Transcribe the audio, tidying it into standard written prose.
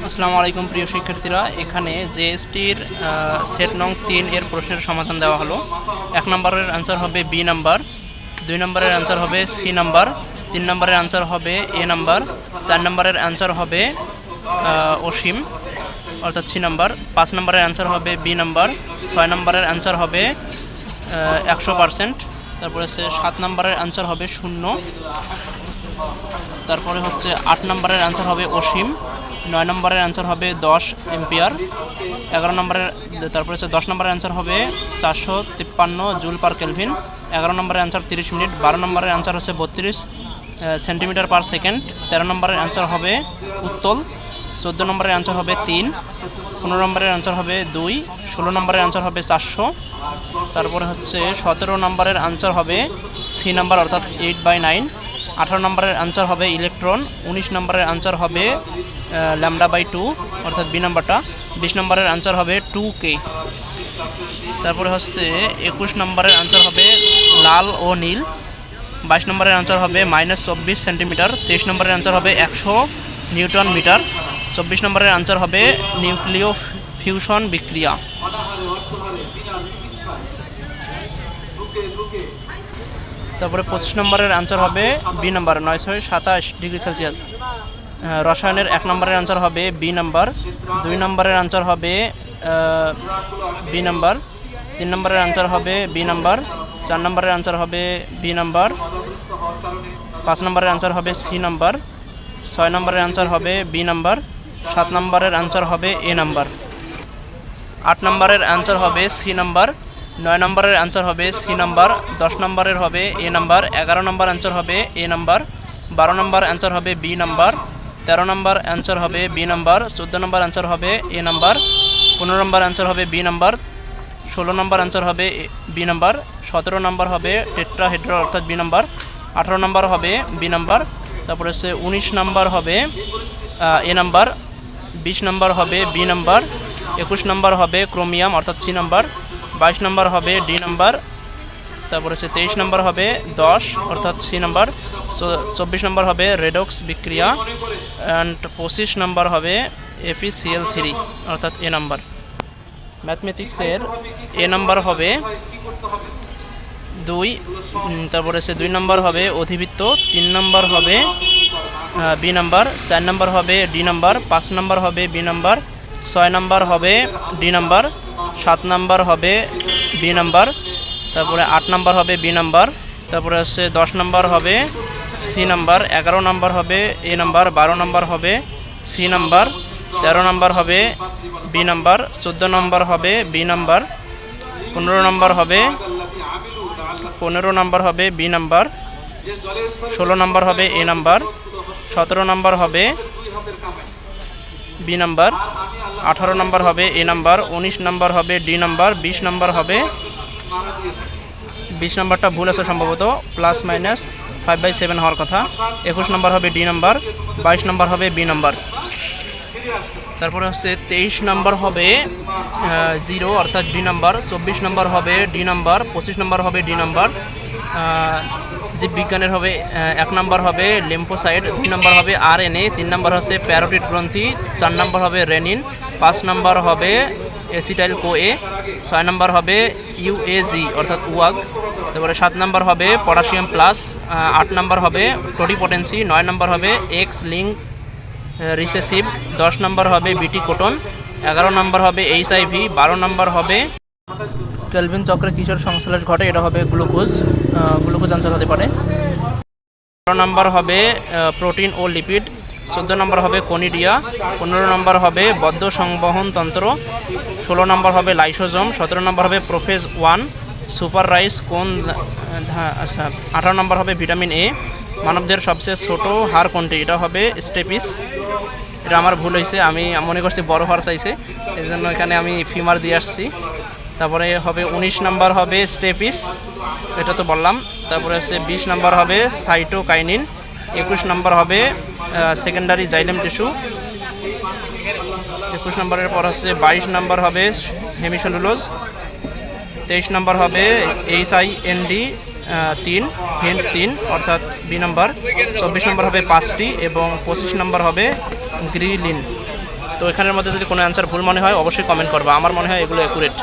আসসালামু আলাইকুম প্রিয় শিক্ষার্থীরা, এখানে জিএসটির সেট নং 3 এর প্রশ্নের সমাধান দেওয়া হলো। 1 নম্বরের আনসার হবে বি নাম্বার, 2 নম্বরের আনসার হবে সি নাম্বার, 3 নম্বরের আনসার হবে এ নাম্বার, 4 নম্বরের আনসার হবে অসীম অর্থাৎ সি নাম্বার, 5 নম্বরের আনসার হবে বি নাম্বার, 6 নম্বরের আনসার হবে 100%, তারপরে 7 নম্বরের আনসার হবে 0, তারপরে হচ্ছে 8 নম্বরের আনসার হবে অসীম, 9 নম্বরের অ্যান্সার হবে 10 এম্পিয়ার, 11 নম্বরের তারপরে হচ্ছে 10 নম্বরের অ্যান্সার হবে 453 জুল পার কেলভিন, 11 নম্বরের অ্যান্সার 30 মিনিট, 12 নম্বরের অ্যান্সার হচ্ছে 32 সেন্টিমিটার পার সেকেন্ড, 13 নম্বরের অ্যান্সার হবে উত্তল, 14 নম্বরের অ্যান্সার হবে 3, 15 নম্বরের অ্যান্সার হবে 2, 16 নম্বরের অ্যান্সার হবে 400, তারপরে হচ্ছে 17 নম্বরের অ্যান্সার হবে সি নাম্বার অর্থাৎ 8/9, 18 নম্বরের আনসার হবে ইলেকট্রন, 19 নম্বরের আনসার হবে λ/2 অর্থাৎ বি নাম্বারটা, 20 নম্বরের আনসার হবে 2K, তারপরে হচ্ছে 21 নম্বরের আনসার হবে লাল ও নীল, 22 নম্বরের আনসার হবে -24 সেন্টিমিটার, 23 নম্বরের আনসার হবে 100 নিউটন মিটার, 24 নম্বরের আনসার হবে নিউক্লিয় ফিউশন বিক্রিয়া। তারপরে 25 নম্বরের আনসার হবে বি নাম্বার 927 ডিগ্রি সেলসিয়াস। রসায়নের 1 নম্বরের আনসার হবে বি নাম্বার, 2 নম্বরের আনসার হবে বি নাম্বার, 3 নম্বরের আনসার হবে বি নাম্বার, 4 নম্বরের আনসার হবে বি নাম্বার, 5 নম্বরের আনসার হবে সি নাম্বার, 6 নম্বরের আনসার হবে বি নাম্বার, 7 নম্বরের আনসার হবে এ নাম্বার, 8 নম্বরের আনসার হবে সি নাম্বার, 9 নম্বরের আনসার হবে সি নাম্বার, 10 নম্বরের হবে এ নাম্বার, 11 নম্বর আনসার হবে এ নাম্বার, 12 নম্বর আনসার হবে বি নাম্বার, 13 নম্বর আনসার হবে বি নাম্বার, 14 নম্বর আনসার হবে এ নাম্বার, 15 নম্বর আনসার হবে বি নাম্বার, 16 নম্বর আনসার হবে বি নাম্বার, 17 নম্বর হবে টেট্রাহেড্রাল অর্থাৎ বি নাম্বার, 18 নম্বর হবে বি নাম্বার, তারপরে হচ্ছে 19 নম্বর হবে এ নাম্বার, 20 নম্বর হবে বি নাম্বার, 21 নম্বর হবে ক্রোমিয়াম অর্থাৎ সি নাম্বার, 22 নম্বর হবে ডি নাম্বার, তারপরে হচ্ছে 23 নম্বর হবে 10 অর্থাৎ সি নাম্বার, 24 নম্বর হবে রেডক্স বিক্রিয়া, অ্যান্ড 25 নম্বর হবে FeCl3 অর্থাৎ এ নাম্বার। ম্যাথমেটিক্সের এ নাম্বার হবে 2, তারপরে হচ্ছে 2 নম্বর হবে অধিবৃত্ত, 3 নম্বর হবে বি নাম্বার, 4 নম্বর হবে ডি নাম্বার, 5 নম্বর হবে বি নাম্বার, 6 নম্বর হবে ডি নাম্বার, 7 নম্বর হবে বি নাম্বার, তারপরে 8 নম্বর হবে বি নাম্বার, তারপরে হচ্ছে 10 নম্বর হবে সি নাম্বার, 11 নম্বর হবে এ নাম্বার, 12 নম্বর হবে সি নাম্বার, 13 নম্বর হবে বি নাম্বার, 14 নম্বর হবে বি নাম্বার, 15 নম্বর হবে বি নাম্বার, 16 নম্বর হবে এ নাম্বার, 17 নম্বর হবে বি নাম্বার, 18 নম্বর হবে এ নাম্বার, 19 নম্বর হবে ডি নাম্বার, 20 নম্বর হবে 20 নম্বরটা ভুল আছে সম্ভবত, ±5/7 হওয়ার কথা, 21 নম্বর হবে ডি নাম্বার, 22 নম্বর হবে বি নাম্বার, তারপরে হচ্ছে 23 নম্বর হবে 0 অর্থাৎ ডি নাম্বার, 24 নম্বর হবে ডি নাম্বার, 25 নম্বর হবে ডি নাম্বার, জীববিজ্ঞানের হবে 1 নম্বর হবে লিম্ফোসাইট, 2 নম্বর হবে RNA, 3 নম্বর হচ্ছে প্যারোটিড গ্রন্থি, 4 নম্বর হবে রেনিন, 5 নম্বর হবে অ্যাসিটাইল কোএ, 6 নম্বর হবে UAG অর্থাৎ উয়াগ, তারপরে 7 নম্বর হবে পটাশিয়াম প্লাস, 8 নম্বর হবে টোটিপোটেন্সি, 9 নম্বর হবে এক্স লিঙ্ক রিসেসিভ, 10 নম্বর হবে বিটি কোটন, 11 নম্বর হবে HIV, 12 নম্বর হবে কেলভিন চক্রে কিসের সংশ্লেষ ঘটে, এটা হবে গ্লুকোজ আনসার হতে পারে, 12 নম্বর হবে প্রোটিন ও লিপিড, 14 নম্বর হবে কনিডিয়া, 15 নম্বর হবে বদ্ধ সংবহন তন্ত্র, 16 নম্বর হবে লাইসোজোম, 17 নম্বর হবে প্রোফেজ 1 সুপার রাইস কোন, আচ্ছা 18 নম্বর হবে ভিটামিন এ, মানবদের সবচেয়ে ছোট হাড় কোনটি, এটা হবে স্টেপিস, এটা আমার ভুল হয়েছে, আমি মনে করছি বড় হাড় চাইছে, এই জন্য এখানে আমি ফিমার দিয়ে আসছি, তারপরে হবে 19 নম্বর হবে স্টেপিস, এটা তো বললাম, তারপরে হচ্ছে 20 নম্বর হবে সাইটোকাইনিন, 21 নম্বর হবে সেকেন্ডারি জাইলেম টিস্যু, 21 নম্বরের পর হচ্ছে 22 নম্বর হবে হেমিসেলুলোজ, 23 নম্বর হবে HIND 3 হিন্ট 3 অর্থাৎ বি নম্বর, 24 নম্বর হবে 5টি এবং 25 নম্বর হবে গ্রিলিন। তো এখানের মধ্যে যদি কোনো অ্যান্সার ভুল মনে হয় অবশ্যই কমেন্ট করবা, আমার মনে হয় এগুলো অ্যাকুরেট।